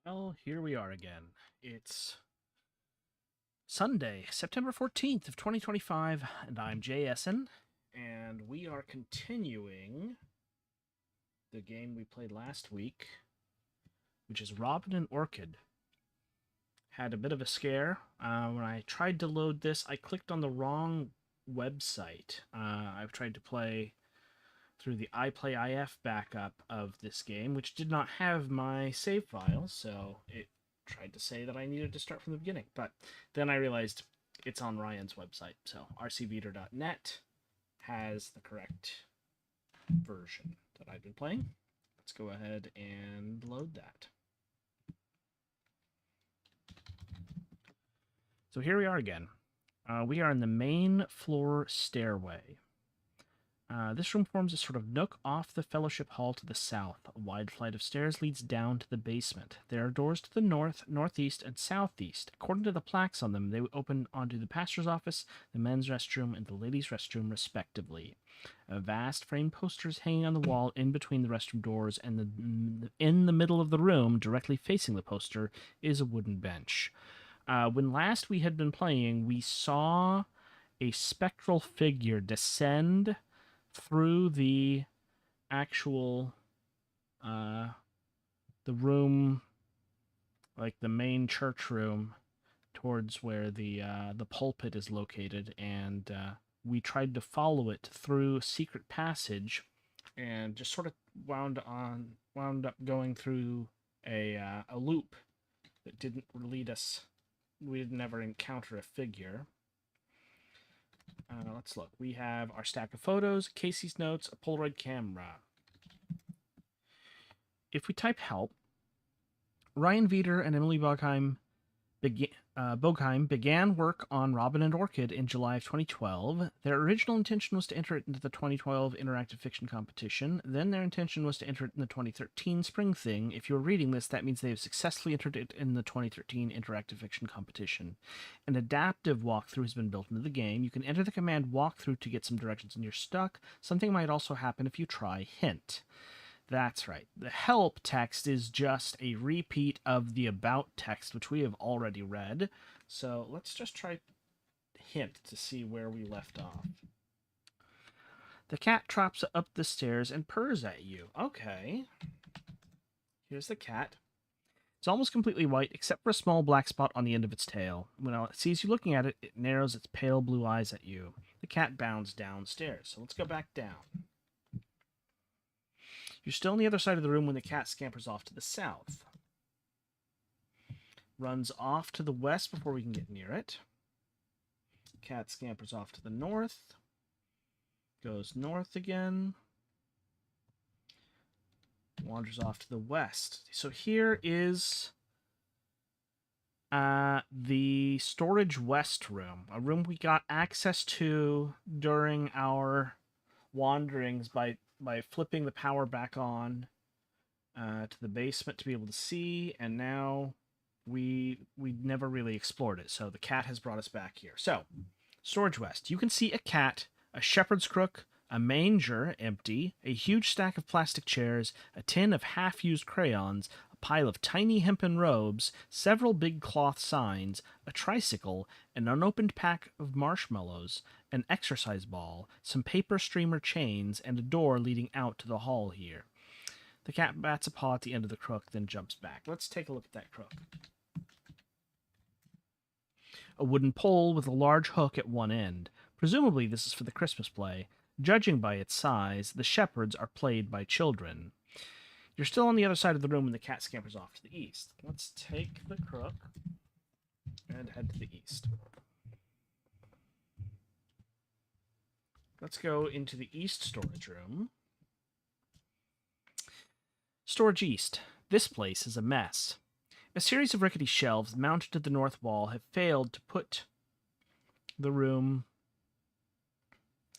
Well, here we are again. It's Sunday, September 14th of 2025, and I'm Jay Essen, and we are continuing the game we played last week, which is Robin and Orchid. Had a bit of a scare. When I tried to load this, I clicked on the wrong website. I've tried to play through the iPlayIF backup of this game, which did not have my save files, so it tried to say that I needed to start from the beginning. But then I realized it's on Ryan's website, so rcveter.net has the correct version that I've been playing. Let's go ahead and load that. So here we are again. We are in the main floor stairway. This room forms a sort of nook off the fellowship hall to the south. A wide flight of stairs leads down to the basement. There are doors to the north, northeast, and southeast. According to the plaques on them, they open onto the pastor's office, the men's restroom, and the ladies' restroom, respectively. A vast framed poster is hanging on the wall in between the restroom doors, and in the middle of the room, directly facing the poster, is a wooden bench. When last we had been playing, we saw a spectral figure descend through the actual the room, like the main church room, towards where the pulpit is located, and we tried to follow it through a secret passage, and just sort of wound up going through a loop that didn't lead us. We didn't ever encounter a figure. Let's look. We have our stack of photos, Casey's notes, a Polaroid camera. If we type help, Ryan Veter and Emily Bogheim began work on Robin and Orchid in July of 2012. Their original intention was to enter it into the 2012 Interactive Fiction Competition. Then their intention was to enter it in the 2013 Spring Thing. If you're reading this, that means they have successfully entered it in the 2013 Interactive Fiction Competition. An adaptive walkthrough has been built into the game. You can enter the command walkthrough to get some directions and you're stuck. Something might also happen if you try hint. That's right. The help text is just a repeat of the about text, which we have already read. So let's just try hint to see where we left off. The cat trots up the stairs and purrs at you. Okay. Here's the cat. It's almost completely white, except for a small black spot on the end of its tail. When it sees you looking at it, it narrows its pale blue eyes at you. The cat bounds downstairs. So let's go back down. You're still on the other side of the room when the cat scampers off to the south. Runs off to the west before we can get near it. Cat scampers off to the north. Goes north again. Wanders off to the west. So here is the storage west room. A room we got access to during our wanderings by flipping the power back on to the basement to be able to see, and now we never really explored it, so the cat has brought us back here. So, Storage West. You can see a cat, a shepherd's crook, a manger empty, a huge stack of plastic chairs, a tin of half-used crayons, a pile of tiny hempen robes, several big cloth signs, a tricycle, an unopened pack of marshmallows, an exercise ball, some paper streamer chains, and a door leading out to the hall here. The cat bats a paw at the end of the crook, then jumps back. Let's take a look at that crook. A wooden pole with a large hook at one end. Presumably this is for the Christmas play. Judging by its size, the shepherds are played by children. You're still on the other side of the room when the cat scampers off to the east. Let's take the crook and head to the east. Let's go into the east storage room. Storage east. This place is a mess. A series of rickety shelves mounted to the north wall have failed to put the room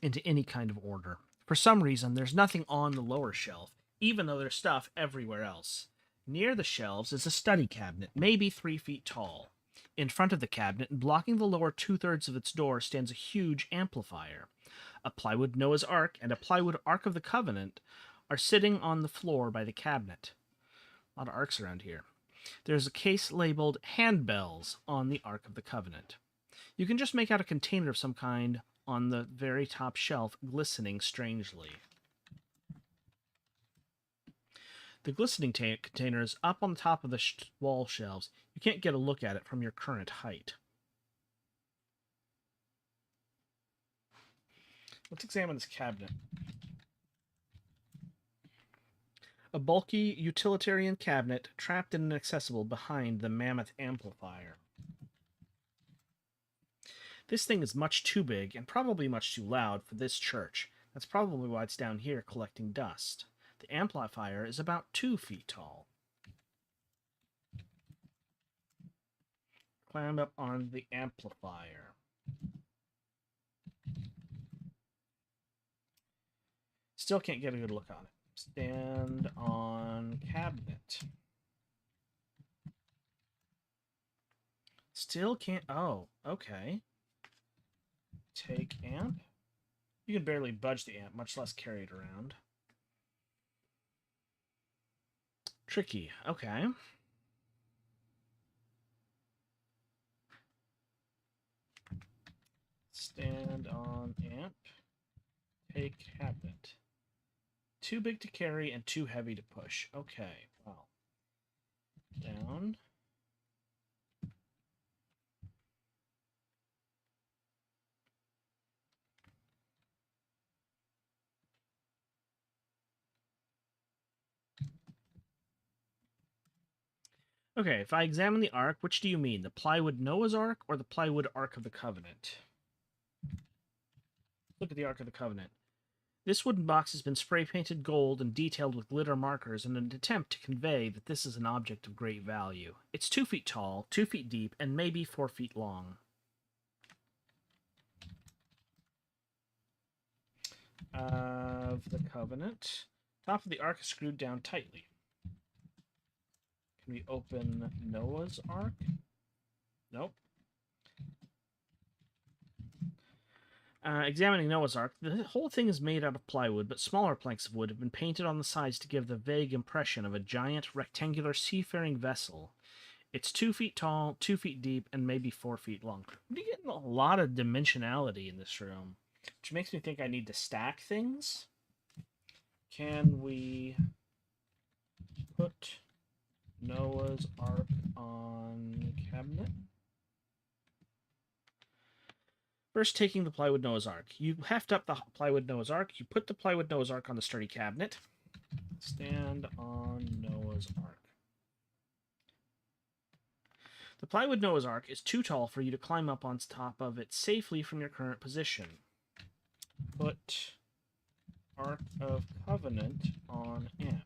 into any kind of order. For some reason, there's nothing on the lower shelf, even though there's stuff everywhere else. Near the shelves is a study cabinet, maybe 3 feet tall. In front of the cabinet, and blocking the lower two-thirds of its door, stands a huge amplifier. A plywood Noah's Ark and a plywood Ark of the Covenant are sitting on the floor by the cabinet. A lot of arcs around here. There's a case labeled Handbells on the Ark of the Covenant. You can just make out a container of some kind on the very top shelf, glistening strangely. The glistening container is up on the top of the wall shelves. You can't get a look at it from your current height. Let's examine this cabinet. A bulky utilitarian cabinet trapped and inaccessible behind the mammoth amplifier. This thing is much too big and probably much too loud for this church. That's probably why it's down here collecting dust. The amplifier is about 2 feet tall. Climb up on the amplifier. Still can't get a good look on it. Stand on cabinet. Still can't... Oh, okay. Take amp. You can barely budge the amp, much less carry it around. Tricky. Okay. Stand on amp. Take cabinet. Too big to carry and too heavy to push. Okay, well. Down. Okay, if I examine the Ark, which do you mean? The plywood Noah's Ark or the plywood Ark of the Covenant? Look at the Ark of the Covenant. This wooden box has been spray-painted gold and detailed with glitter markers in an attempt to convey that this is an object of great value. It's 2 feet tall, 2 feet deep, and maybe 4 feet long. Of the Covenant. Top of the Ark is screwed down tightly. Can we open Noah's Ark? Nope. Examining Noah's Ark, the whole thing is made out of plywood, but smaller planks of wood have been painted on the sides to give the vague impression of a giant rectangular seafaring vessel. It's 2 feet tall, 2 feet deep, and maybe 4 feet long. We're getting a lot of dimensionality in this room, which makes me think I need to stack things. Can we put Noah's Ark on cabinet? First, taking the plywood Noah's Ark. You heft up the plywood Noah's Ark. You put the plywood Noah's Ark on the sturdy cabinet. Stand on Noah's Ark. The plywood Noah's Ark is too tall for you to climb up on top of it safely from your current position. Put Ark of Covenant on amp.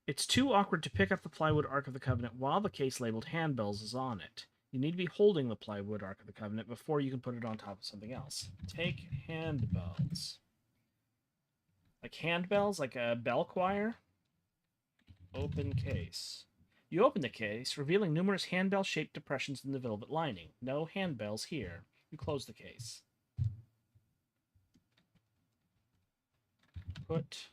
It's too awkward to pick up the plywood Ark of the Covenant while the case labeled Handbells is on it. You need to be holding the plywood Ark of the Covenant before you can put it on top of something else. Take handbells. Like handbells? Like a bell choir? Open case. You open the case, revealing numerous handbell-shaped depressions in the velvet lining. No handbells here. You close the case. Put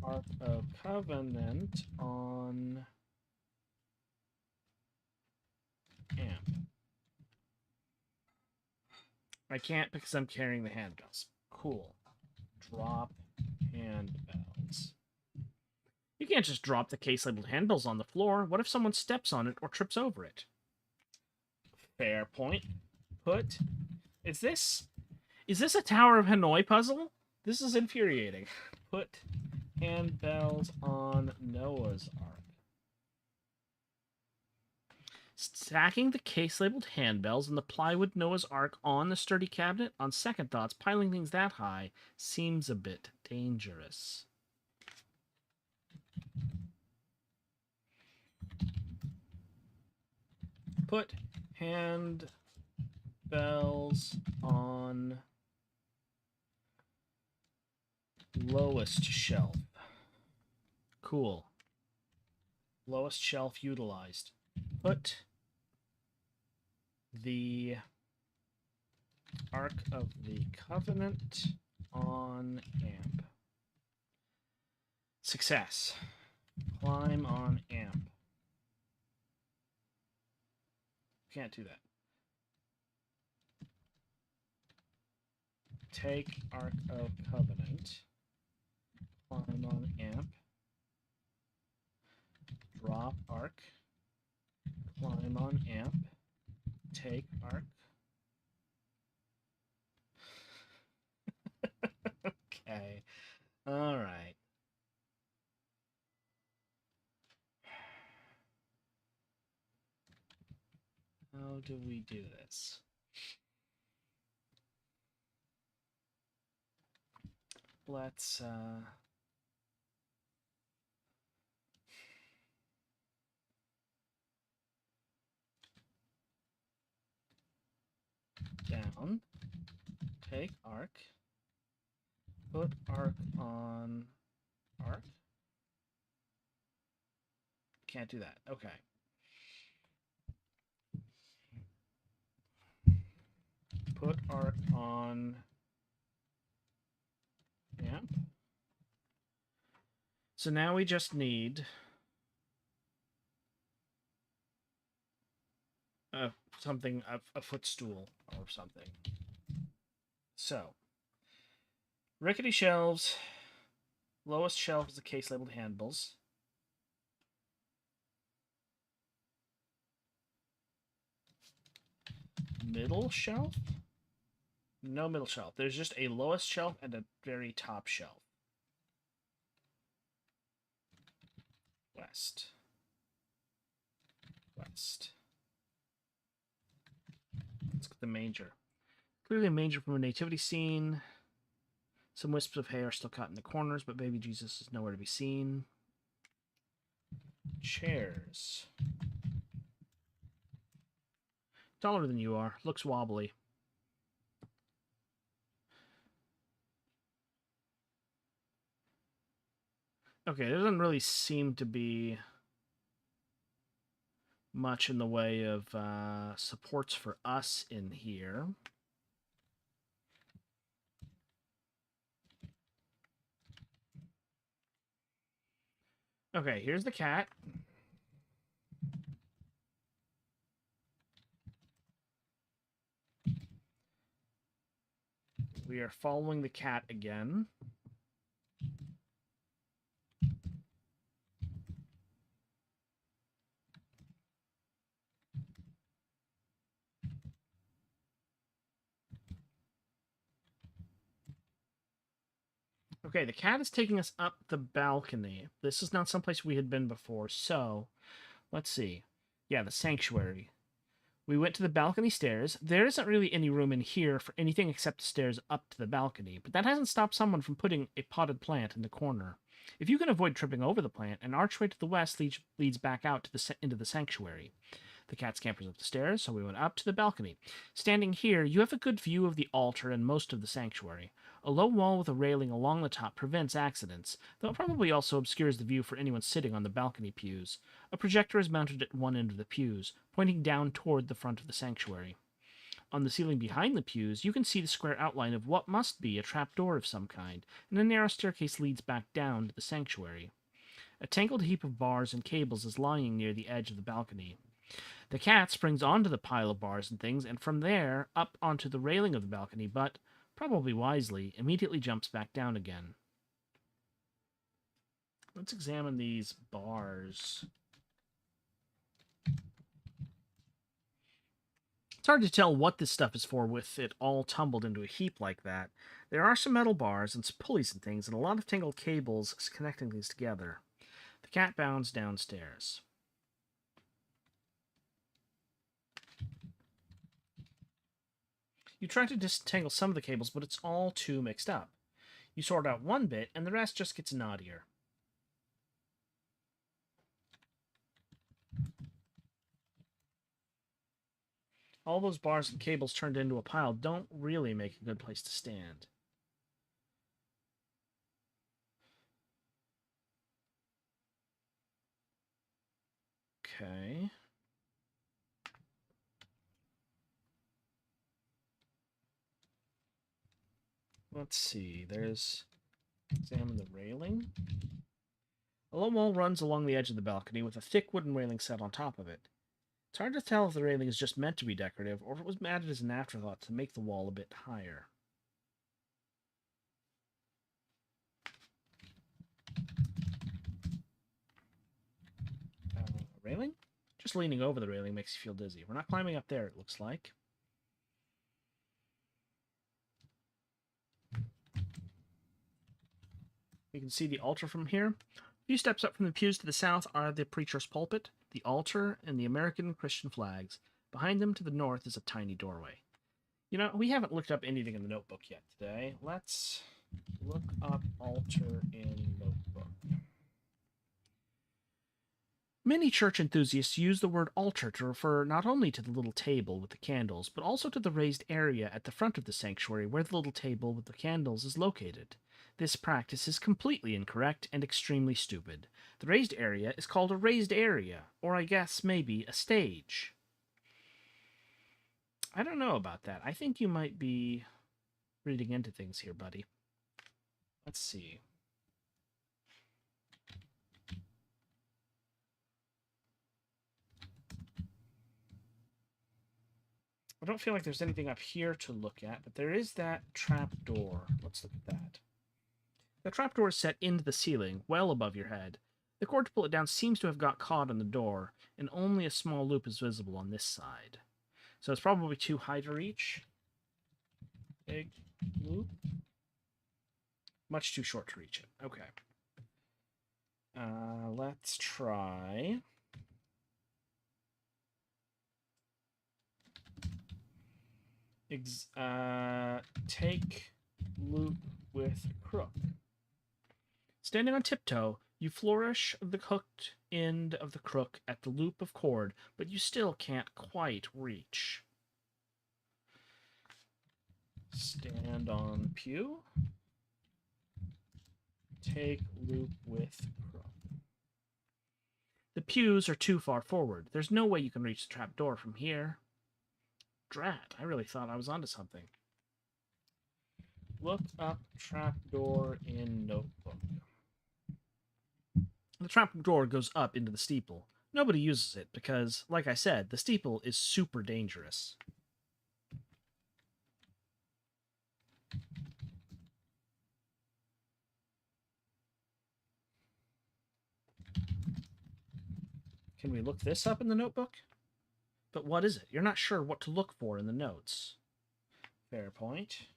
Ark of Covenant on amp. I can't because I'm carrying the handbells. Cool. Drop handbells. You can't just drop the case labeled handbells on the floor. What if someone steps on it or trips over it? Fair point. Put... Is this a Tower of Hanoi puzzle? This is infuriating. Put handbells on Noah's Ark. Stacking the case-labeled handbells and the plywood Noah's Ark on the sturdy cabinet, on second thoughts, piling things that high seems a bit dangerous. Put handbells on lowest shelf. Cool. Lowest shelf utilized. Put the Ark of the Covenant on amp. Success. Climb on amp. Can't do that. Take Ark of Covenant. Climb on amp. Drop Ark. Climb on amp. Take Ark. Okay. All right. How do we do this? Let's down. Take Ark. Put Ark on Ark. Can't do that. Okay. Put Ark on amp. So now we just need something, a footstool or something. So, rickety shelves. Lowest shelf is the case labeled handles. Middle shelf? No middle shelf. There's just a lowest shelf and a very top shelf. West. West. Let's get the manger. Clearly a manger from a nativity scene. Some wisps of hay are still caught in the corners, but baby Jesus is nowhere to be seen. Chairs. Taller than you are. Looks wobbly. Okay, there doesn't really seem to be much in the way of supports for us in here. Okay, here's the cat. We are following the cat again. Okay, the cat is taking us up the balcony. This is not someplace we had been before, so let's see. Yeah, the sanctuary. We went to the balcony stairs. There isn't really any room in here for anything except stairs up to the balcony, but that hasn't stopped someone from putting a potted plant in the corner. If you can avoid tripping over the plant, an archway to the west leads back out to into the sanctuary. The cat scampers up the stairs, so we went up to the balcony. Standing here, you have a good view of the altar and most of the sanctuary. A low wall with a railing along the top prevents accidents, though it probably also obscures the view for anyone sitting on the balcony pews. A projector is mounted at one end of the pews, pointing down toward the front of the sanctuary. On the ceiling behind the pews, you can see the square outline of what must be a trapdoor of some kind, and a narrow staircase leads back down to the sanctuary. A tangled heap of bars and cables is lying near the edge of the balcony. The cat springs onto the pile of bars and things, and from there up onto the railing of the balcony, but, probably wisely, immediately jumps back down again. Let's examine these bars. It's hard to tell what this stuff is for with it all tumbled into a heap like that. There are some metal bars and some pulleys and things, and a lot of tangled cables connecting these together. The cat bounds downstairs. You try to disentangle some of the cables, but it's all too mixed up. You sort out one bit, and the rest just gets knottier. All those bars and cables turned into a pile don't really make a good place to stand. Okay. Let's see. Examine the railing. A low wall runs along the edge of the balcony with a thick wooden railing set on top of it. It's hard to tell if the railing is just meant to be decorative or if it was added as an afterthought to make the wall a bit higher. Railing? Just leaning over the railing makes you feel dizzy. We're not climbing up there, it looks like. You can see the altar from here. A few steps up from the pews to the south are the preacher's pulpit, the altar, and the American Christian flags. Behind them to the north is a tiny doorway. You know, we haven't looked up anything in the notebook yet today. Let's look up altar in notebook. Many church enthusiasts use the word altar to refer not only to the little table with the candles, but also to the raised area at the front of the sanctuary where the little table with the candles is located. This practice is completely incorrect and extremely stupid. The raised area is called a raised area, or I guess maybe a stage. I don't know about that. I think you might be reading into things here, buddy. Let's see. I don't feel like there's anything up here to look at, but there is that trap door. Let's look at that. The trapdoor is set into the ceiling, well above your head. The cord to pull it down seems to have got caught on the door, and only a small loop is visible on this side. So it's probably too high to reach. Big loop. Much too short to reach it. Okay. Let's try... take loop with crook. Standing on tiptoe, you flourish the hooked end of the crook at the loop of cord, but you still can't quite reach. Stand on pew. Take loop with crook. The pews are too far forward. There's no way you can reach the trapdoor from here. Drat, I really thought I was onto something. Look up trapdoor in notebook. The trapdoor goes up into the steeple. Nobody uses it because, like I said, the steeple is super dangerous. Can we look this up in the notebook? But what is it? You're not sure what to look for in the notes. Fair point.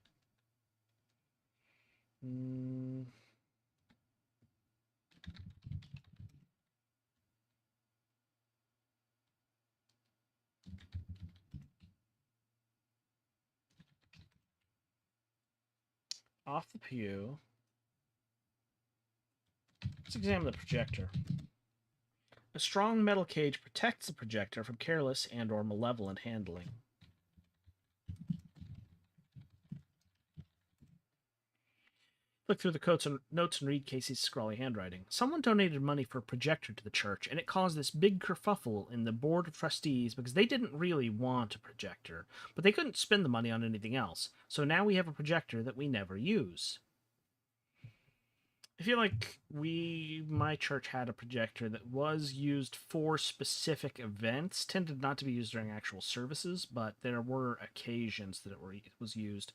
Off the pew. Let's examine the projector. A strong metal cage protects the projector from careless and/or malevolent handling. Flick through the notes and read Casey's scrawly handwriting. Someone donated money for a projector to the church, and it caused this big kerfuffle in the board of trustees because they didn't really want a projector, but they couldn't spend the money on anything else. So now we have a projector that we never use. I feel like my church had a projector that was used for specific events, tended not to be used during actual services, but there were occasions that it was used.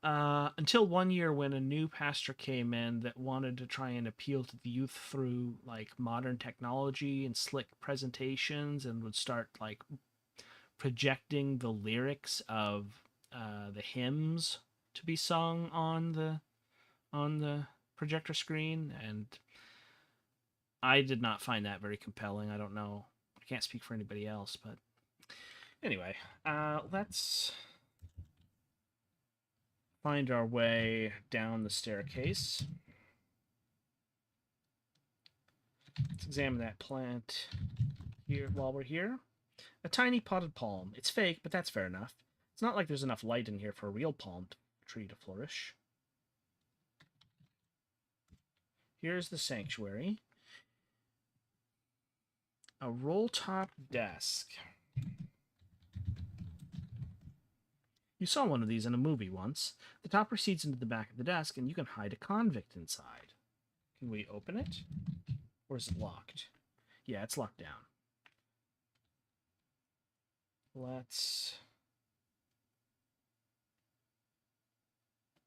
Until one year when a new pastor came in that wanted to try and appeal to the youth through like modern technology and slick presentations, and would start like projecting the lyrics of the hymns to be sung on the projector screen, and I did not find that very compelling. I don't know. I can't speak for anybody else, but anyway, let's find our way down the staircase. Let's examine that plant here while we're here. A tiny potted palm. It's fake, but that's fair enough. It's not like there's enough light in here for a real palm tree to flourish. Here's the sanctuary. A roll-top desk. You saw one of these in a movie once. The top recedes into the back of the desk, and you can hide a convict inside. Can we open it? Or is it locked? Yeah, it's locked down. Let's...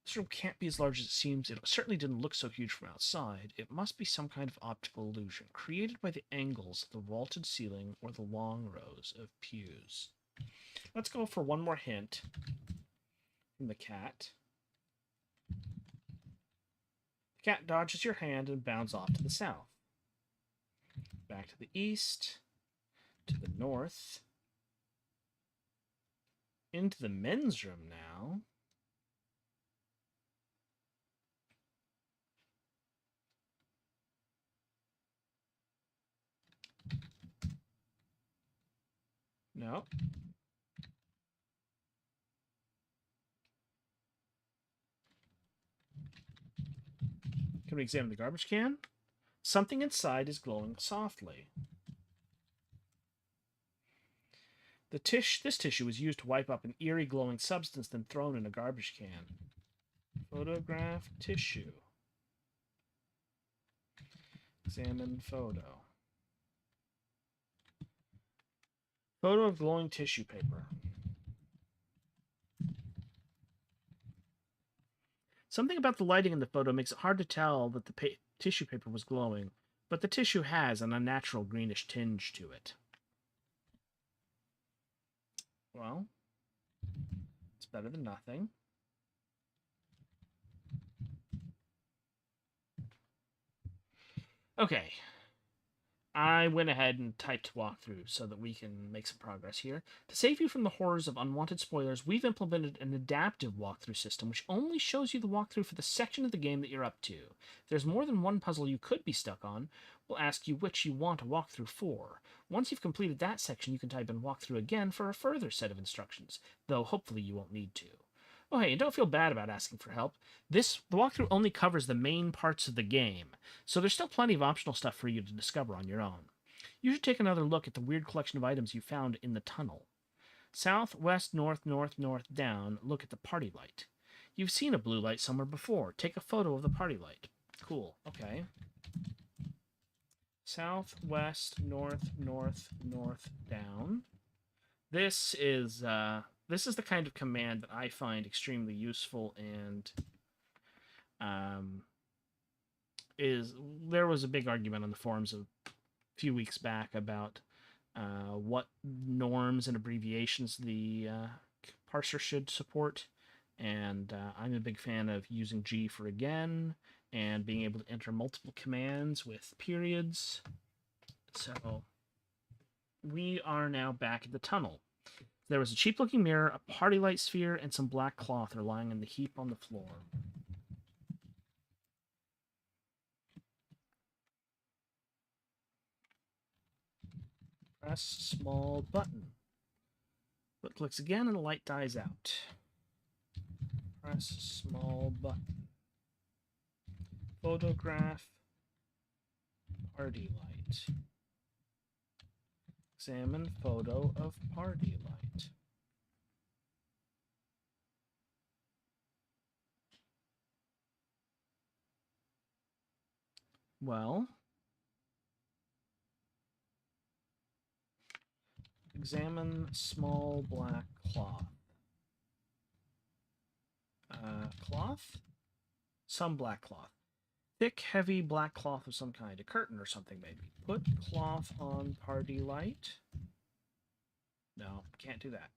This room can't be as large as it seems. It certainly didn't look so huge from outside. It must be some kind of optical illusion, created by the angles of the vaulted ceiling or the long rows of pews. Let's go for one more hint from the cat. The cat dodges your hand and bounds off to the south. Back to the east, to the north, into the men's room now. No. Can we examine the garbage can? Something inside is glowing softly. This tissue was used to wipe up an eerie glowing substance, then thrown in a garbage can. Photograph tissue. Examine photo. Photo of glowing tissue paper. Something about the lighting in the photo makes it hard to tell that the tissue paper was glowing, but the tissue has an unnatural greenish tinge to it. Well, it's better than nothing. Okay. I went ahead and typed walkthrough so that we can make some progress here. To save you from the horrors of unwanted spoilers, we've implemented an adaptive walkthrough system which only shows you the walkthrough for the section of the game that you're up to. If there's more than one puzzle you could be stuck on, we'll ask you which you want a walkthrough for. Once you've completed that section, you can type in walkthrough again for a further set of instructions, though hopefully you won't need to. Oh hey, and don't feel bad about asking for help. The walkthrough only covers the main parts of the game, so there's still plenty of optional stuff for you to discover on your own. You should take another look at the weird collection of items you found in the tunnel. South, west, north, north, north, down, look at the party light. You've seen a blue light somewhere before. Take a photo of the party light. Cool, okay. South, west, north, north, north, down. This is the kind of command that I find extremely useful, and there was a big argument on the forums a few weeks back about what norms and abbreviations the parser should support, and I'm a big fan of using G for again and being able to enter multiple commands with periods. So we are now back at the tunnel. There was a cheap-looking mirror, a party light sphere, and some black cloth are lying in the heap on the floor. Press small button. Foot clicks again and the light dies out. Press small button. Photograph party light. Examine photo of party light. Well, examine small black cloth. Cloth? Some black cloth. Thick, heavy black cloth of some kind. A curtain or something, maybe. Put cloth on party light. No, can't do that.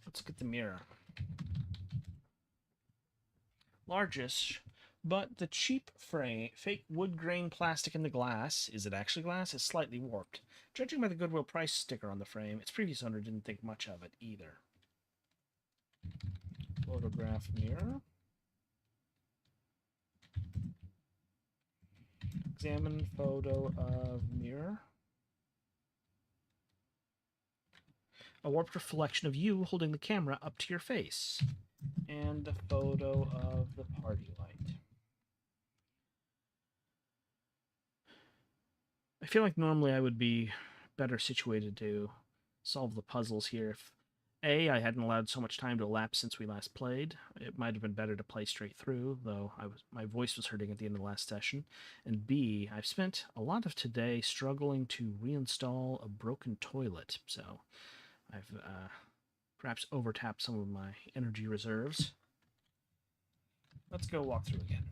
Let's look at the mirror. Largest, but the cheap fake wood grain plastic in the glass, is it actually glass, is slightly warped. Judging by the Goodwill price sticker on the frame, its previous owner didn't think much of it either. Photograph mirror. Examine photo of mirror. A warped reflection of you holding the camera up to your face. And a photo of the party light. I feel like normally I would be better situated to solve the puzzles here. If I hadn't allowed so much time to elapse since we last played, it might have been better to play straight through, though my voice was hurting at the end of the last session. And B, I've spent a lot of today struggling to reinstall a broken toilet, so I've perhaps overtapped some of my energy reserves. Let's go walk through again.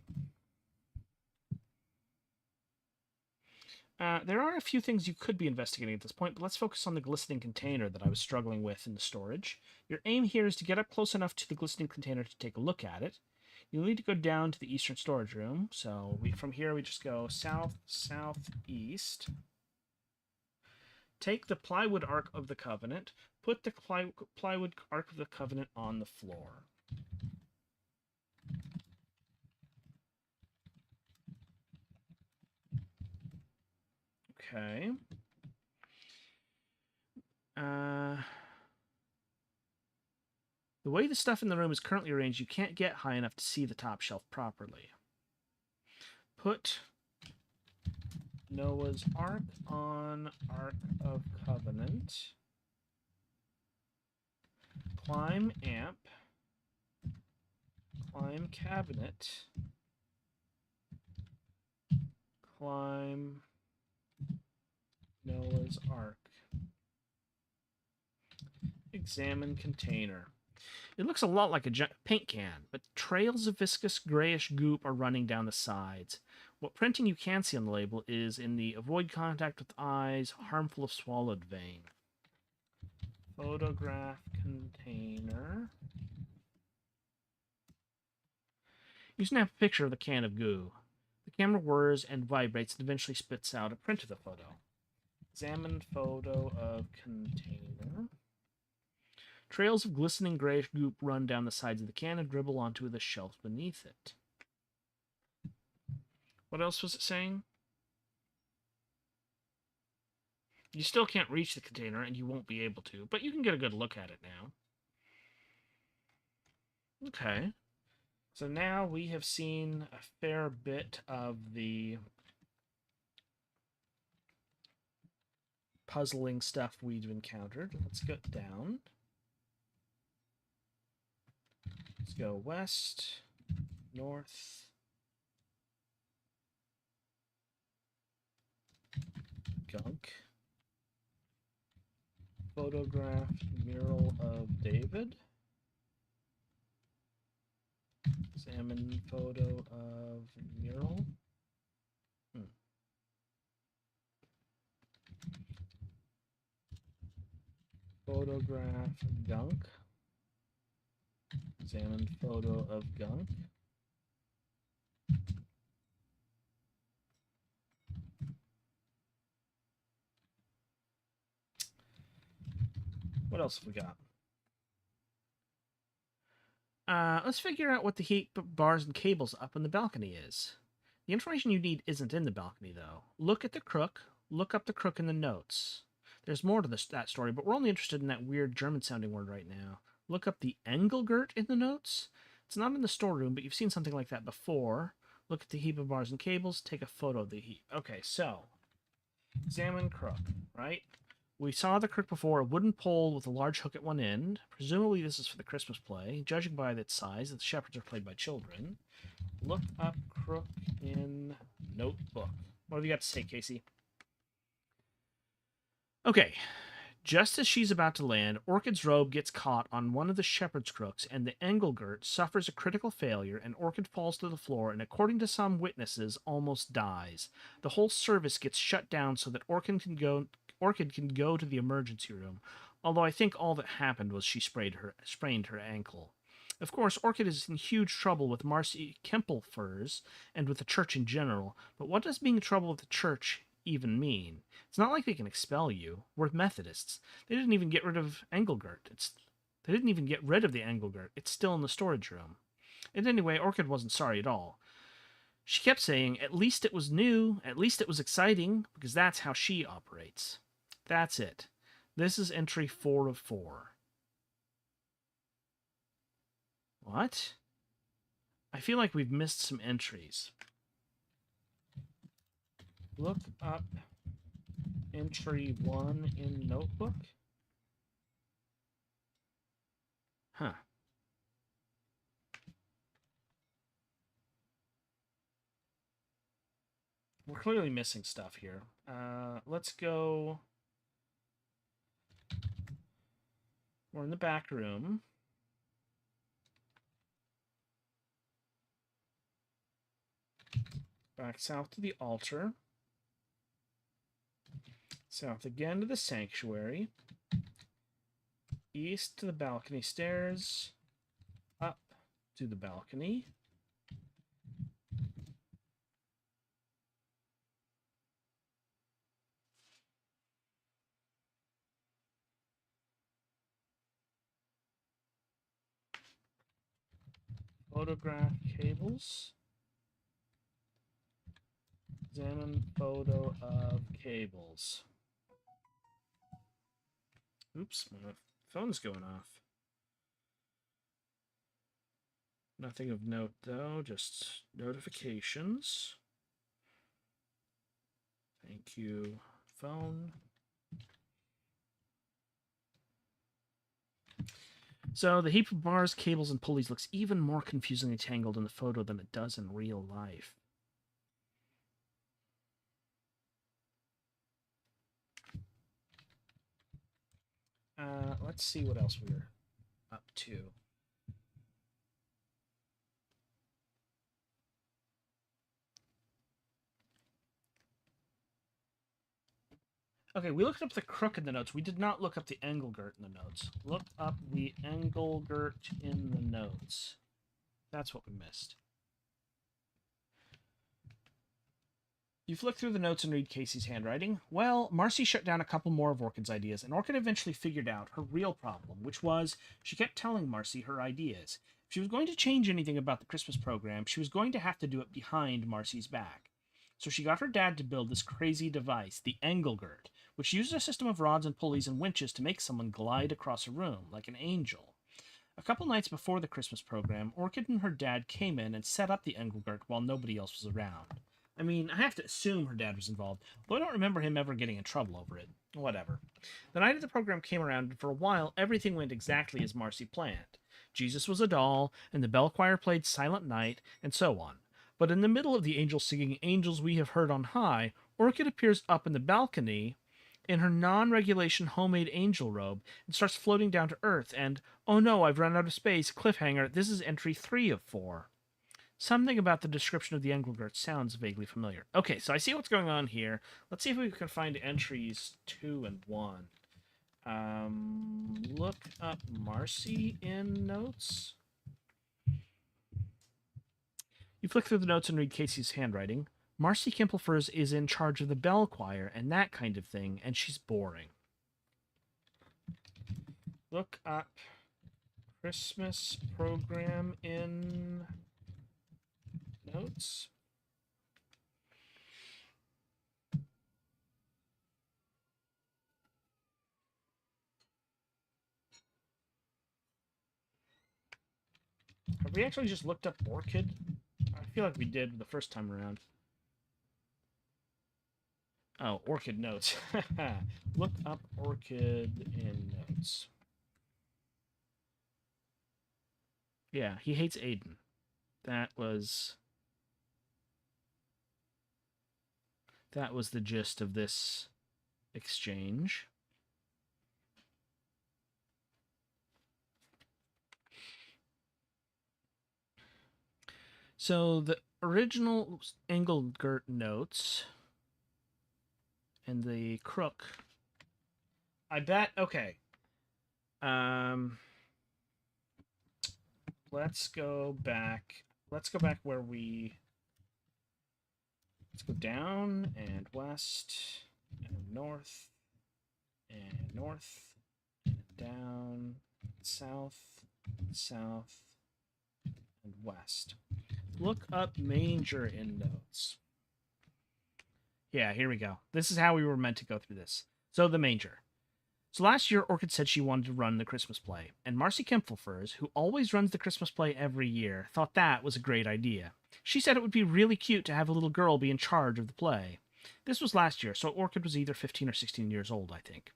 There are a few things you could be investigating at this point, but let's focus on the glistening container that I was struggling with in the storage. Your aim here is to get up close enough to the glistening container to take a look at it. You'll need to go down to the eastern storage room, so from here we just go south, southeast. Take the plywood Ark of the Covenant, put the plywood Ark of the Covenant on the floor. Okay. The way the stuff in the room is currently arranged, you can't get high enough to see the top shelf properly. Put Noah's Ark on Ark of Covenant. Climb amp. Climb cabinet. Climb Noah's Ark. Examine container. It looks a lot like a paint can, but trails of viscous grayish goop are running down the sides. What printing you can see on the label is in the avoid contact with eyes, harmful if swallowed vein. Photograph container. You snap a picture of the can of goo. The camera whirs and vibrates and eventually spits out a print of the photo. Examine photo of container. Trails of glistening grayish goop run down the sides of the can and dribble onto the shelf beneath it. What else was it saying? You still can't reach the container, and you won't be able to, but you can get a good look at it now. Okay. So now we have seen a fair bit of the puzzling stuff we've encountered. Let's go down. Let's go west, north, gunk. Photograph mural of David. Examine photo of mural. Photograph gunk. Examine photo of gunk. What else have we got? Let's figure out what the heat bars and cables up on the balcony is. The information you need isn't in the balcony, though. Look at the crook. Look up the crook in the notes. There's more to that story, but we're only interested in that weird German-sounding word right now. Look up the Engelgurt in the notes. It's not in the storeroom, but you've seen something like that before. Look at the heap of bars and cables. Take a photo of the heap. Okay, so examine crook, right? We saw the crook before, a wooden pole with a large hook at one end. Presumably this is for the Christmas play. Judging by its size, the shepherds are played by children. Look up crook in notebook. What have you got to say, Casey? Okay. Just as she's about to land, Orchid's robe gets caught on one of the shepherd's crooks, and the Engelgurt suffers a critical failure, and Orchid falls to the floor and, according to some witnesses, almost dies. The whole service gets shut down so that Orchid can go to the emergency room, although I think all that happened was she sprained her ankle. Of course, Orchid is in huge trouble with Marcy Kempelfers and with the church in general, but what does being in trouble with the church even mean? It's not like they can expel you. We're Methodists. They didn't even get rid of Engelgurt. They didn't even get rid of the Engelgurt. It's still in the storage room. And anyway, Orchid wasn't sorry at all. She kept saying, at least it was new, at least it was exciting, because that's how she operates. That's it. This is entry 4 of 4. What? I feel like we've missed some entries. Look up entry 1 in notebook. Huh. We're clearly missing stuff here. Let's go. We're in the back room. Back south to the altar. South again to the sanctuary. East to the balcony stairs. Up to the balcony. Photograph cables. Examine photo of cables. Oops, my phone's going off. Nothing of note, though, just notifications. Thank you, phone. So the heap of bars, cables, and pulleys looks even more confusingly tangled in the photo than it does in real life. Let's see what else we're up to. Okay, we looked up the crook in the notes. We did not look up the Engelgert in the notes. Look up the Engelgert in the notes. That's what we missed. You flick through the notes and read Casey's handwriting. Well, Marcy shut down a couple more of Orchid's ideas, and Orchid eventually figured out her real problem, which was she kept telling Marcy her ideas. If she was going to change anything about the Christmas program, she was going to have to do it behind Marcy's back. So she got her dad to build this crazy device, the Engelgert, which used a system of rods and pulleys and winches to make someone glide across a room, like an angel. A couple nights before the Christmas program, Orchid and her dad came in and set up the Engelgert while nobody else was around. I mean, I have to assume her dad was involved, though I don't remember him ever getting in trouble over it. Whatever. The night of the program came around, and for a while, everything went exactly as Marcy planned. Jesus was a doll, and the bell choir played Silent Night, and so on. But in the middle of the angels singing Angels We Have Heard on High, Orchid appears up in the balcony in her non-regulation homemade angel robe and starts floating down to Earth, and, oh no, I've run out of space, cliffhanger, this is entry 3 of 4. Something about the description of the Engelgert sounds vaguely familiar. Okay, so I see what's going on here. Let's see if we can find entries 2 and 1. Look up Marcy in notes. You flick through the notes and read Casey's handwriting. Marcy Kimplefers is in charge of the bell choir and that kind of thing, and she's boring. Look up Christmas program in notes. Have we actually just looked up Orchid? I feel like we did the first time around. Oh, Orchid notes. Look up Orchid in notes. Yeah, he hates Aiden. That was the gist of this exchange. So the original Engelgert notes and the crook. I bet. Okay. Let's go back. Let's go back where we. Let's go down and west and north and north and down, south, south, and west. Look up manger in notes. Yeah, here we go. This is how we were meant to go through this. So the manger. So last year, Orchid said she wanted to run the Christmas play, and Marcy Kempfelfers, who always runs the Christmas play every year, thought that was a great idea. She said it would be really cute to have a little girl be in charge of the play. This was last year, so Orchid was either 15 or 16 years old, I think.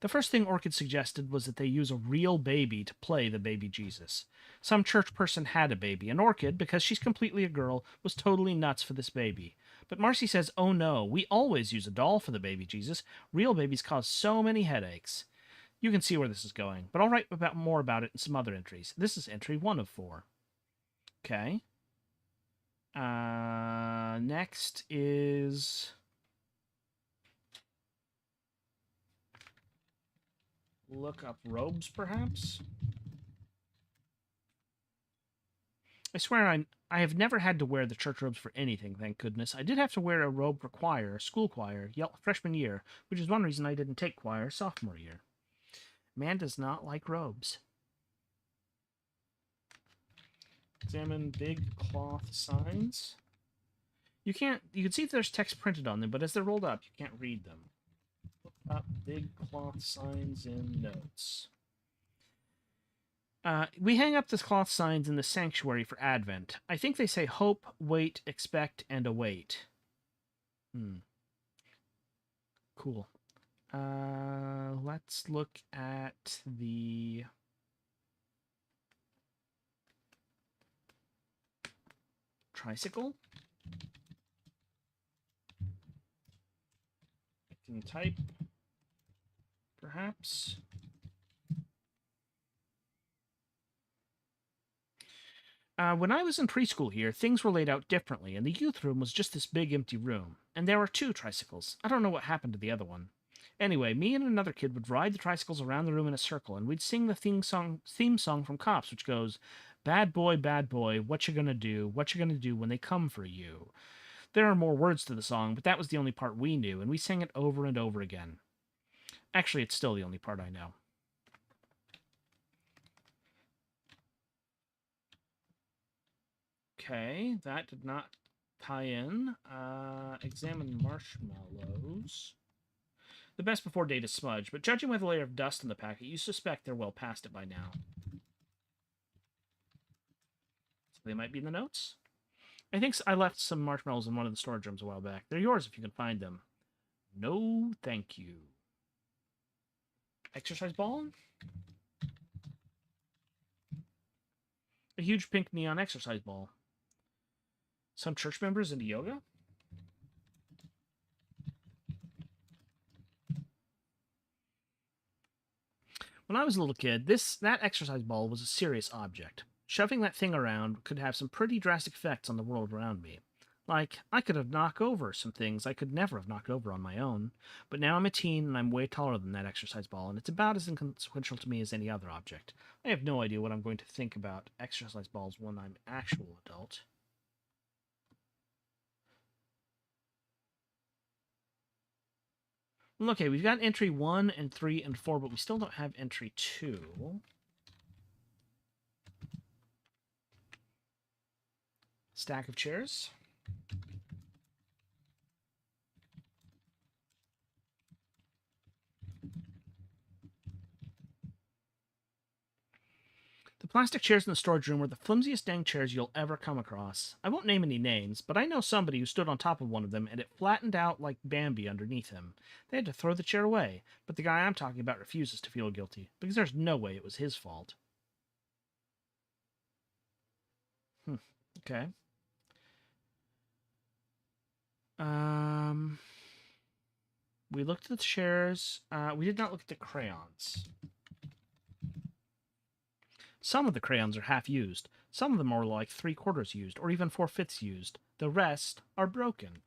The first thing Orchid suggested was that they use a real baby to play the baby Jesus. Some church person had a baby, and Orchid, because she's completely a girl, was totally nuts for this baby. But Marcy says, oh no, we always use a doll for the baby Jesus. Real babies cause so many headaches. You can see where this is going, but I'll write more about it in some other entries. This is entry 1 of 4. Okay. Next is... look up robes, perhaps? I swear I have never had to wear the church robes for anything, thank goodness. I did have to wear a robe for choir, school choir, freshman year, which is one reason I didn't take choir sophomore year. Man does not like robes. Examine big cloth signs. You can see if there's text printed on them, but as they're rolled up, you can't read them. Look up big cloth signs in notes. We hang up the cloth signs in the sanctuary for Advent. I think they say hope, wait, expect, and await. Cool. Let's look at the... tricycle. I can type, perhaps. When I was in preschool here, things were laid out differently, and the youth room was just this big empty room. And there were 2 tricycles. I don't know what happened to the other one. Anyway, me and another kid would ride the tricycles around the room in a circle, and we'd sing the theme song from Cops, which goes, bad boy, what you gonna do? What you gonna do when they come for you? There are more words to the song, but that was the only part we knew, and we sang it over and over again. Actually, it's still the only part I know. Okay, that did not tie in. Examine marshmallows. The best before date is smudge, but judging by the layer of dust in the packet, you suspect they're well past it by now. So they might be in the notes? I think I left some marshmallows in one of the storage rooms a while back. They're yours if you can find them. No, thank you. Exercise ball? A huge pink neon exercise ball. Some church members into yoga? When I was a little kid, that exercise ball was a serious object. Shoving that thing around could have some pretty drastic effects on the world around me. Like, I could have knocked over some things I could never have knocked over on my own. But now I'm a teen and I'm way taller than that exercise ball, and it's about as inconsequential to me as any other object. I have no idea what I'm going to think about exercise balls when I'm an actual adult. Okay, we've got entry 1 and 3 and 4, but we still don't have entry 2. Stack of chairs. The plastic chairs in the storage room were the flimsiest dang chairs you'll ever come across. I won't name any names, but I know somebody who stood on top of one of them and it flattened out like Bambi underneath him. They had to throw the chair away, but the guy I'm talking about refuses to feel guilty, because there's no way it was his fault. Okay. We looked at the chairs. We did not look at the crayons. Some of the crayons are half used. Some of them are like 3/4 used, or even 4/5 used. The rest are broken.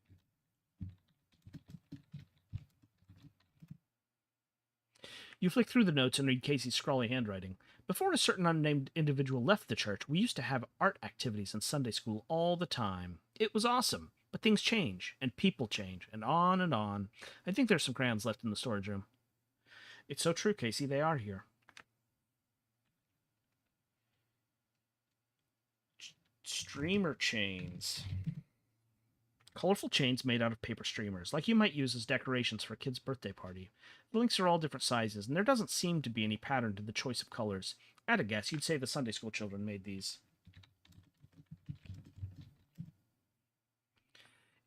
You flick through the notes and read Casey's scrawly handwriting. Before a certain unnamed individual left the church, we used to have art activities in Sunday school all the time. It was awesome, but things change, and people change, and on and on. I think there's some crayons left in the storage room. It's so true, Casey, they are here. Streamer chains. Colorful chains made out of paper streamers, like you might use as decorations for a kid's birthday party. The links are all different sizes, and there doesn't seem to be any pattern to the choice of colors. At a guess, you'd say the Sunday school children made these.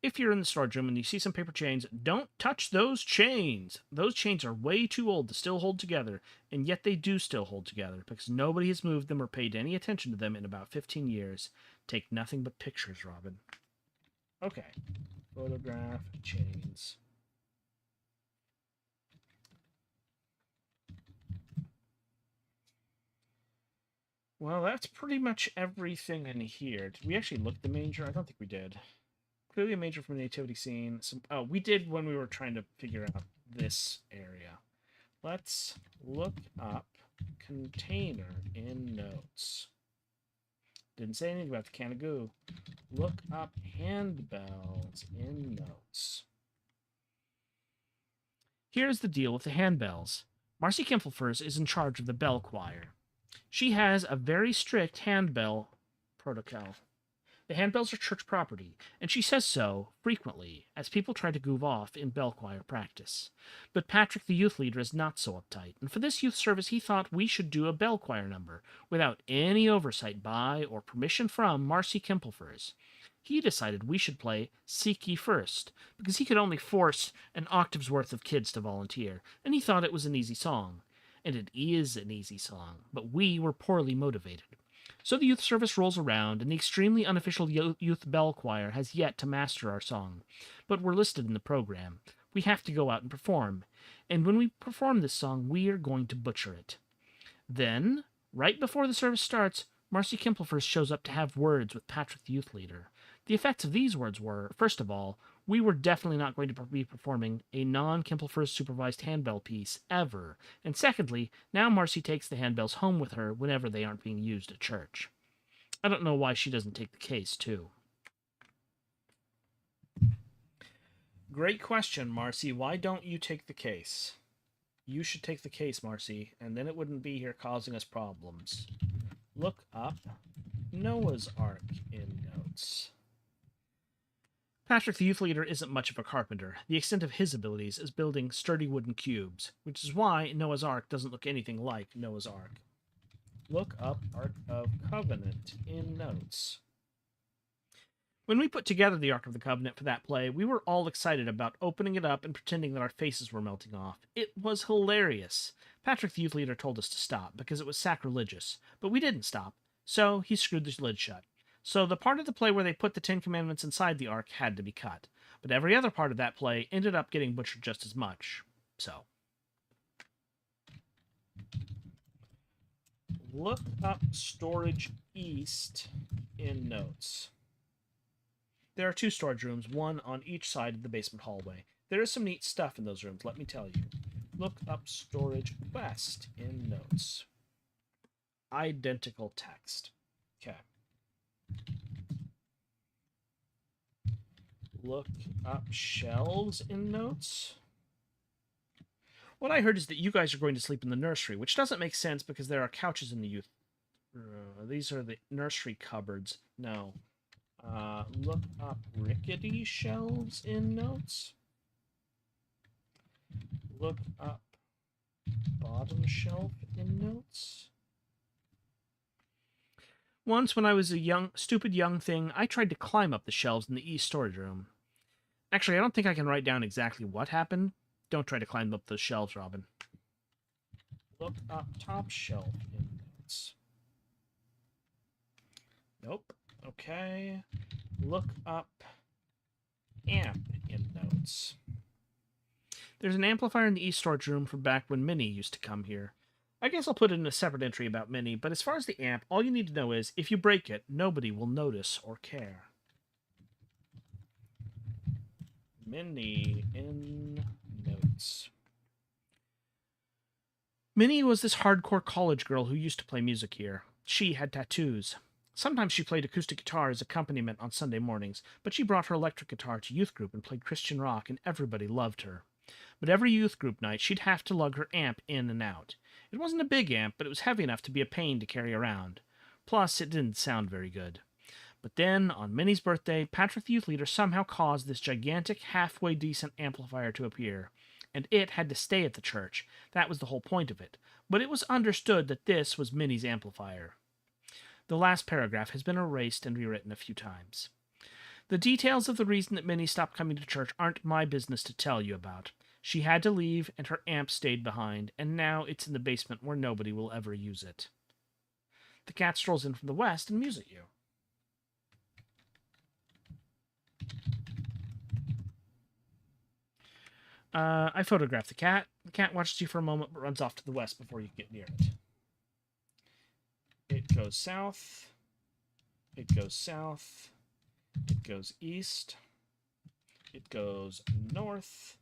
if you're in the storage room and you see some paper chains, don't touch those chains. Those chains are way too old to still hold together, and yet they do still hold together because nobody has moved them or paid any attention to them in about 15 years. Take nothing but pictures, Robin. Okay. Photograph chains. Well, that's pretty much everything in here. Did we actually look at the manger? I don't think we did. Clearly a manger from the nativity scene. We did when we were trying to figure out this area. Let's look up container in notes. Didn't say anything about the can of goo. Look up handbells in notes. Here's the deal with the handbells. Marcy Kimfelfers is in charge of the bell choir. She has a very strict handbell protocol. The handbells are church property, and she says so frequently as people try to goof off in bell choir practice. But Patrick, the youth leader, is not so uptight, and for this youth service he thought we should do a bell choir number without any oversight by or permission from Marcy Kimplefers. He decided we should play Seek Ye First, because he could only force an octave's worth of kids to volunteer, and he thought it was an easy song. And it is an easy song, but we were poorly motivated. So the youth service rolls around, and the extremely unofficial youth bell choir has yet to master our song. But we're listed in the program. We have to go out and perform. And when we perform this song, we are going to butcher it. Then, right before the service starts, Marcy Kimplefers shows up to have words with Patrick, the youth leader. The effects of these words were, first of all, we were definitely not going to be performing a non-Kimplefers supervised handbell piece, ever. And secondly, now Marcy takes the handbells home with her whenever they aren't being used at church. I don't know why she doesn't take the case, too. Great question, Marcy. Why don't you take the case? You should take the case, Marcy, and then it wouldn't be here causing us problems. Look up Noah's Ark in notes. Patrick, the youth leader, isn't much of a carpenter. The extent of his abilities is building sturdy wooden cubes, which is why Noah's Ark doesn't look anything like Noah's Ark. Look up Ark of Covenant in notes. When we put together the Ark of the Covenant for that play, we were all excited about opening it up and pretending that our faces were melting off. It was hilarious. Patrick, the youth leader, told us to stop because it was sacrilegious, but we didn't stop, so he screwed the lid shut. So the part of the play where they put the Ten Commandments inside the Ark had to be cut, but every other part of that play ended up getting butchered just as much. So, look up Storage East in notes. There are 2 storage rooms, one on each side of the basement hallway. There is some neat stuff in those rooms, let me tell you. Look up Storage West in notes. Identical text. Okay. Look up shelves in notes. What I heard is that you guys are going to sleep in the nursery, which doesn't make sense because there are couches in the youth. These are the nursery cupboards. No. Look up rickety shelves in notes. Look up bottom shelf in notes. Once, when I was a stupid young thing, I tried to climb up the shelves in the east storage room. Actually, I don't think I can write down exactly what happened. Don't try to climb up those shelves, Robin. Look up top shelf in notes. Nope. Okay. Look up amp in notes. There's an amplifier in the east storage room from back when Minnie used to come here. I guess I'll put it in a separate entry about Minnie, but as far as the amp, all you need to know is, if you break it, nobody will notice or care. Minnie in notes. Minnie was this hardcore college girl who used to play music here. She had tattoos. Sometimes she played acoustic guitar as accompaniment on Sunday mornings, but she brought her electric guitar to youth group and played Christian rock, and everybody loved her. But every youth group night, she'd have to lug her amp in and out. It wasn't a big amp, but it was heavy enough to be a pain to carry around. Plus, it didn't sound very good. But then, on Minnie's birthday, Patrick the youth leader somehow caused this gigantic, halfway decent amplifier to appear, and it had to stay at the church. That was the whole point of it. But it was understood that this was Minnie's amplifier. The last paragraph has been erased and rewritten a few times. The details of the reason that Minnie stopped coming to church aren't my business to tell you about. She had to leave, and her amp stayed behind, and now it's in the basement where nobody will ever use it. The cat strolls in from the west and mews at you. I photographed the cat. The cat watches you for a moment but runs off to the west before you get near it. It goes south. It goes south. It goes east. It goes north.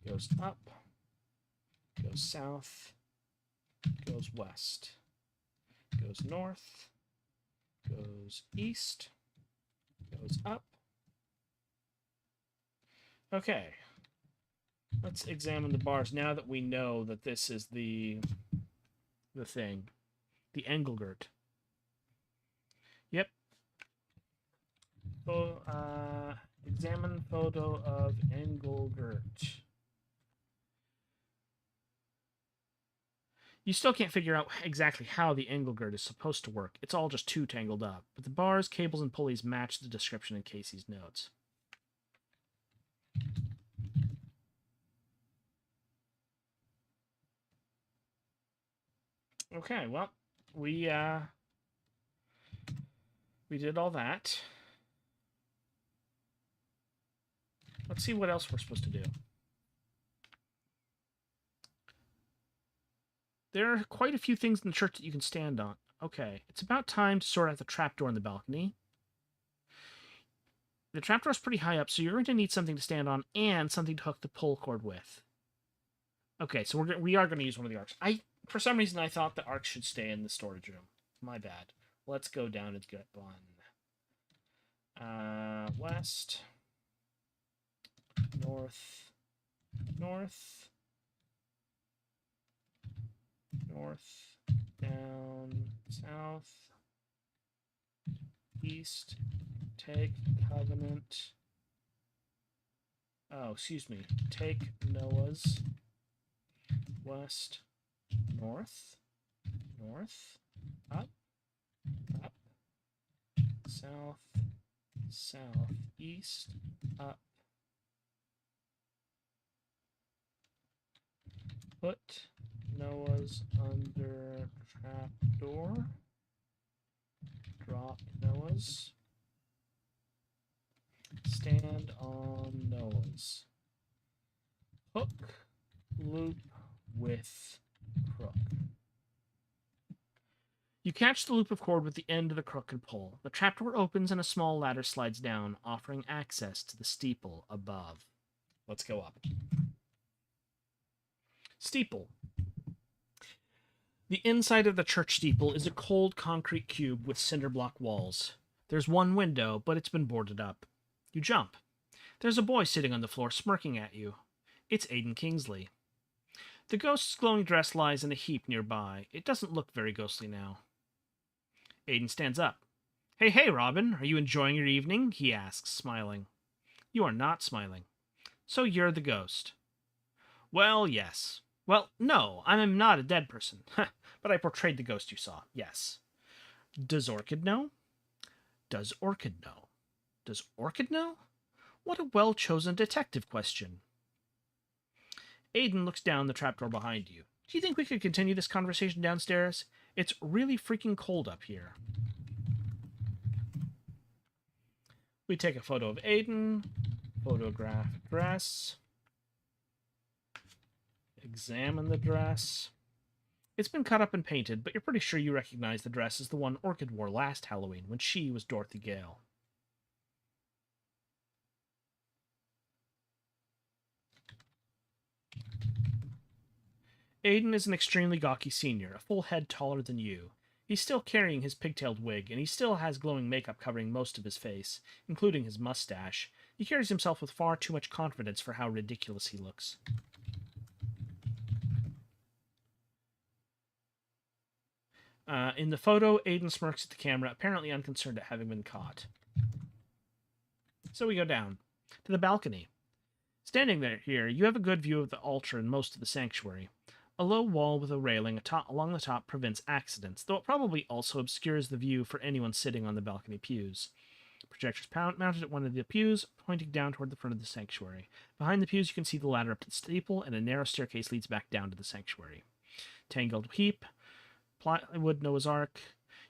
Goes up. Goes south. Goes west. Goes north. Goes east. Goes up. Okay. Let's examine the bars now that we know that this is the thing. The Engelgert. Yep. Examine photo of Engelgert. You still can't figure out exactly how the Engelgert is supposed to work. It's all just too tangled up. But the bars, cables, and pulleys match the description in Casey's notes. Okay, well, we did all that. Let's see what else we're supposed to do. There are quite a few things in the church that you can stand on. Okay, it's about time to sort out the trapdoor in the balcony. The trapdoor is pretty high up, so you're going to need something to stand on and something to hook the pull cord with. Okay, so we are going to use one of the arcs. For some reason, I thought the arc should stay in the storage room. My bad. Let's go down and get one. West. North. North. North. Down. South. East. Take Covenant. Oh, excuse me. Take Noah's. West. North. North. Up. Up. South. South. East. Up. Put Noah's under trapdoor. Drop Noah's. Stand on Noah's. Hook. Loop with crook. You catch the loop of cord with the end of the crook and pull. The trapdoor opens and a small ladder slides down, offering access to the steeple above. Let's go up. Steeple. The inside of the church steeple is a cold concrete cube with cinder block walls. There's one window, but it's been boarded up. You jump. There's a boy sitting on the floor smirking at you. It's Aiden Kingsley. The ghost's glowing dress lies in a heap nearby. It doesn't look very ghostly now. Aiden stands up. Hey, Robin, are you enjoying your evening? He asks, smiling. You are not smiling. So you're the ghost. Well, yes. Well, no, I'm not a dead person. But I portrayed the ghost you saw, yes. Does Orchid know? Does Orchid know? Does Orchid know? What a well-chosen detective question. Aiden looks down the trapdoor behind you. Do you think we could continue this conversation downstairs? It's really freaking cold up here. We take a photo of Aiden. Photograph dress. Examine the dress. It's been cut up and painted, but you're pretty sure you recognize the dress as the one Orchid wore last Halloween when she was Dorothy Gale. Aiden is an extremely gawky senior, a full head taller than you. He's still carrying his pigtailed wig, and he still has glowing makeup covering most of his face, including his mustache. He carries himself with far too much confidence for how ridiculous he looks. In the photo, Aiden smirks at the camera, apparently unconcerned at having been caught. So we go down to the balcony. Standing here, you have a good view of the altar and most of the sanctuary. A low wall with a railing along the top prevents accidents, though it probably also obscures the view for anyone sitting on the balcony pews. Projectors mounted at one of the pews, pointing down toward the front of the sanctuary. Behind the pews, you can see the ladder up to the steeple, and a narrow staircase leads back down to the sanctuary. Tangled heap, plywood Noah's Ark.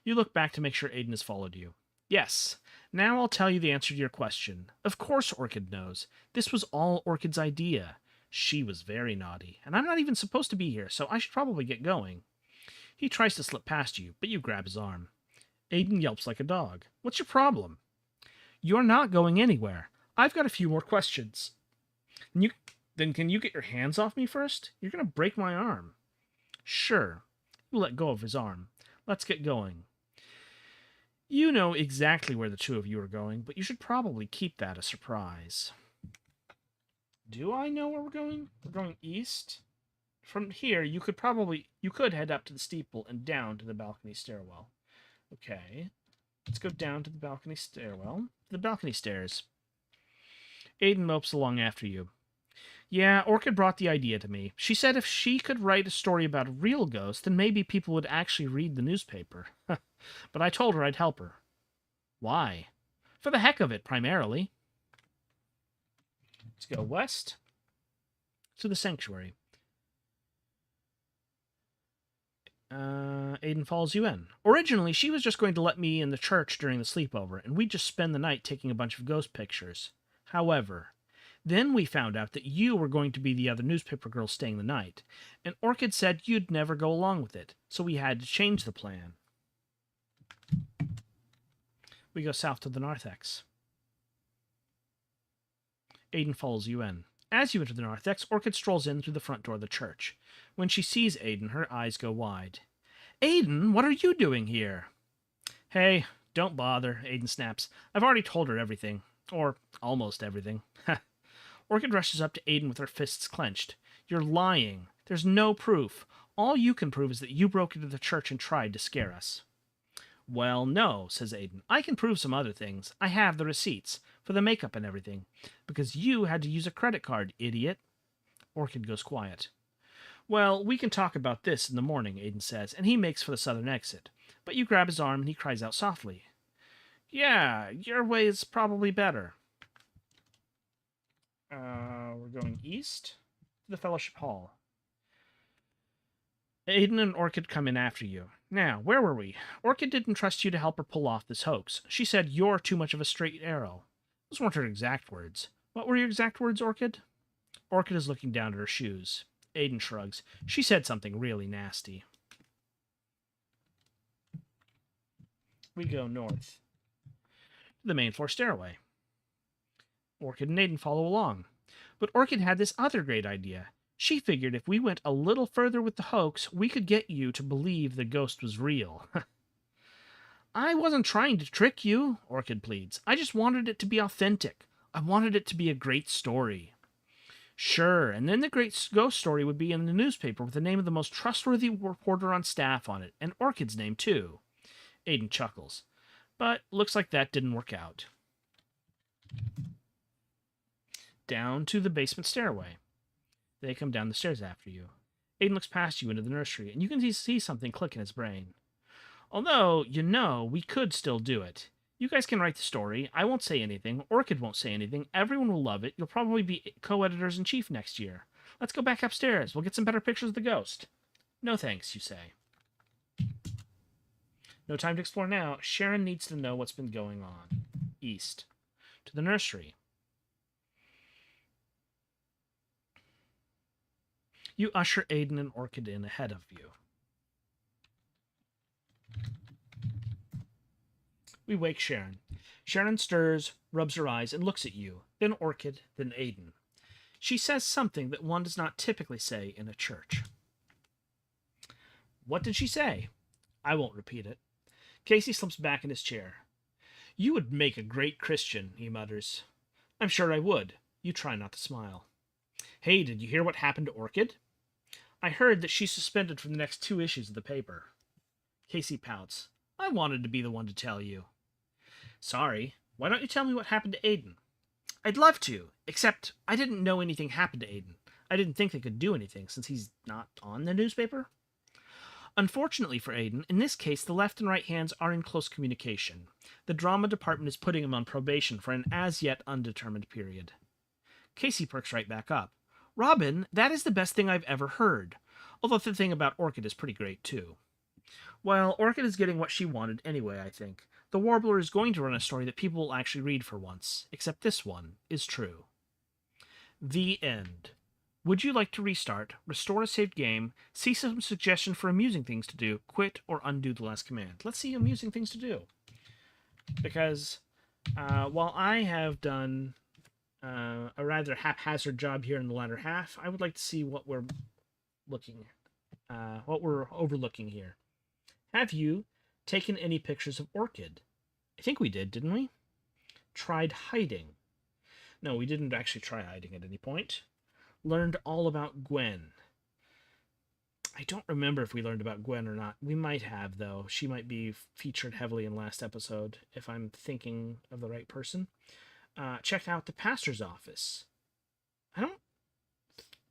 You look back to make sure Aiden has followed you. Yes. Now I'll tell you the answer to your question. Of course Orchid knows. This was all Orchid's idea. She was very naughty, and I'm not even supposed to be here, so I should probably get going. He tries to slip past you, but you grab his arm. Aiden yelps like a dog. What's your problem? You're not going anywhere. I've got a few more questions. Then can you get your hands off me first? You're going to break my arm. Sure. You let go of his arm. Let's get going. You know exactly where the two of you are going, but you should probably keep that a surprise. Do I know where we're going? We're going east. From here, you could head up to the steeple and down to the balcony stairwell. Okay. Let's go down to the balcony stairwell. The balcony stairs. Aiden mopes along after you. Yeah, Orchid brought the idea to me. She said if she could write a story about a real ghost, then maybe people would actually read the newspaper. But I told her I'd help her. Why? For the heck of it, primarily. Let's go west to the sanctuary. Aiden follows you in. Originally, she was just going to let me in the church during the sleepover, and we'd just spend the night taking a bunch of ghost pictures. However, then we found out that you were going to be the other newspaper girl staying the night, and Orchid said you'd never go along with it, so we had to change the plan. We go south to the narthex. Aiden follows you in. As you enter the narthex, Orchid strolls in through the front door of the church. When she sees Aiden, her eyes go wide. Aiden, what are you doing here? Hey, don't bother, Aiden snaps. I've already told her everything. Or almost everything. Orchid rushes up to Aiden with her fists clenched. You're lying. There's no proof. All you can prove is that you broke into the church and tried to scare us. Well, no, says Aiden. I can prove some other things. I have the receipts, for the makeup and everything. Because you had to use a credit card, idiot. Orchid goes quiet. Well, we can talk about this in the morning, Aiden says, and he makes for the southern exit. But you grab his arm and he cries out softly. Yeah, your way is probably better. We're going east to the Fellowship Hall. Aiden and Orchid come in after you. Now, where were we? Orchid didn't trust you to help her pull off this hoax. She said you're too much of a straight arrow. Those weren't her exact words. What were your exact words, Orchid? Orchid is looking down at her shoes. Aiden shrugs. She said something really nasty. We go north. The main floor stairway. Orchid and Aiden follow along. But Orchid had this other great idea. She figured if we went a little further with the hoax, we could get you to believe the ghost was real. I wasn't trying to trick you, Orchid pleads. I just wanted it to be authentic. I wanted it to be a great story. Sure, and then the great ghost story would be in the newspaper with the name of the most trustworthy reporter on staff on it, and Orchid's name, too. Aiden chuckles. But looks like that didn't work out. Down to the basement stairway. They come down the stairs after you. Aiden looks past you into the nursery, and you can see something click in his brain. Although, you know, we could still do it. You guys can write the story. I won't say anything. Orchid won't say anything. Everyone will love it. You'll probably be co-editors-in-chief next year. Let's go back upstairs. We'll get some better pictures of the ghost. No thanks, you say. No time to explore now. Sharon needs to know what's been going on. East. To the nursery. You usher Aiden and Orchid in ahead of you. We wake Sharon. Sharon stirs, rubs her eyes, and looks at you, then Orchid, then Aiden. She says something that one does not typically say in a church. What did she say? I won't repeat it. Casey slips back in his chair. You would make a great Christian, he mutters. I'm sure I would. You try not to smile. Hey, did you hear what happened to Orchid? I heard that she's suspended from the next 2 issues of the paper. Casey pouts. I wanted to be the one to tell you. Sorry. Why don't you tell me what happened to Aiden? I'd love to, except I didn't know anything happened to Aiden. I didn't think they could do anything since he's not on the newspaper. Unfortunately for Aiden, in this case, the left and right hands are in close communication. The drama department is putting him on probation for an as yet undetermined period. Casey perks right back up. Robin, that is the best thing I've ever heard. Although the thing about Orchid is pretty great, too. Well, Orchid is getting what she wanted anyway, I think. The Warbler is going to run a story that people will actually read for once, except this one is true. The end. Would you like to restart, restore a saved game, see some suggestion for amusing things to do, quit, or undo the last command? Let's see amusing things to do. Because while I have done a rather haphazard job here in the latter half, I would like to see what we're overlooking here. Have you taken any pictures of Orchid? I think we did, didn't we? Tried hiding. No, we didn't actually try hiding at any point. Learned all about Gwen. I don't remember if we learned about Gwen or not. We might have, though. She might be featured heavily in last episode, if I'm thinking of the right person. Checked out the pastor's office. I don't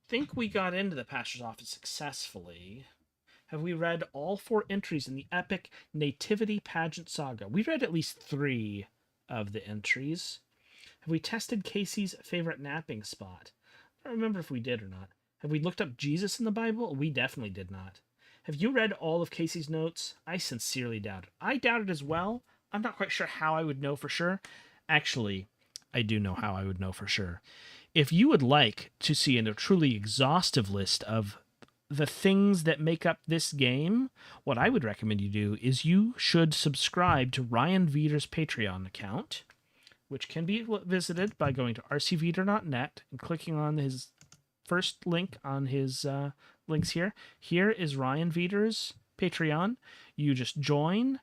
think we got into the pastor's office successfully. Have we read all 4 entries in the epic Nativity Pageant Saga? We read at least 3 of the entries. Have we tested Casey's favorite napping spot? I don't remember if we did or not. Have we looked up Jesus in the Bible? We definitely did not. Have you read all of Casey's notes? I sincerely doubt it. I doubt it as well. I'm not quite sure how I would know for sure. Actually, I do know how I would know for sure. If you would like to see a truly exhaustive list of the things that make up this game, what I would recommend you do is you should subscribe to Ryan Veter's Patreon account, which can be visited by going to rcveter.net and clicking on his first link on his links here. Here is Ryan Veter's Patreon. You just join.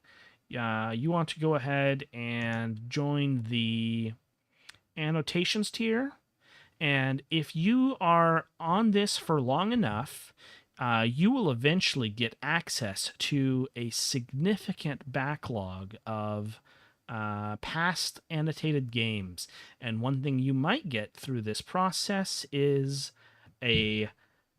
You want to go ahead and join the annotations tier. And if you are on this for long enough, you will eventually get access to a significant backlog of past annotated games. And one thing you might get through this process is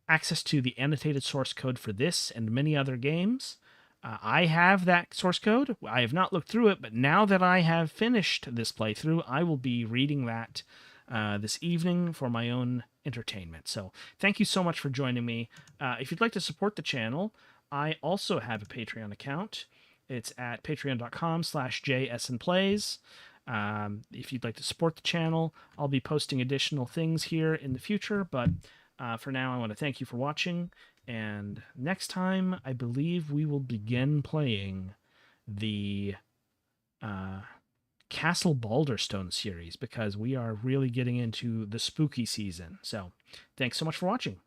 access to the annotated source code for this and many other games. I have that source code. I have not looked through it, but now that I have finished this playthrough, I will be reading that this evening for my own entertainment. So thank you so much for joining me. If you'd like to support the channel, I also have a Patreon account. It's at patreon.com/jsnplays. If you'd like to support the channel, I'll be posting additional things here in the future, but for now, I want to thank you for watching, and next time, I believe we will begin playing the Castle Balderstone series, because we are really getting into the spooky season. So, thanks so much for watching.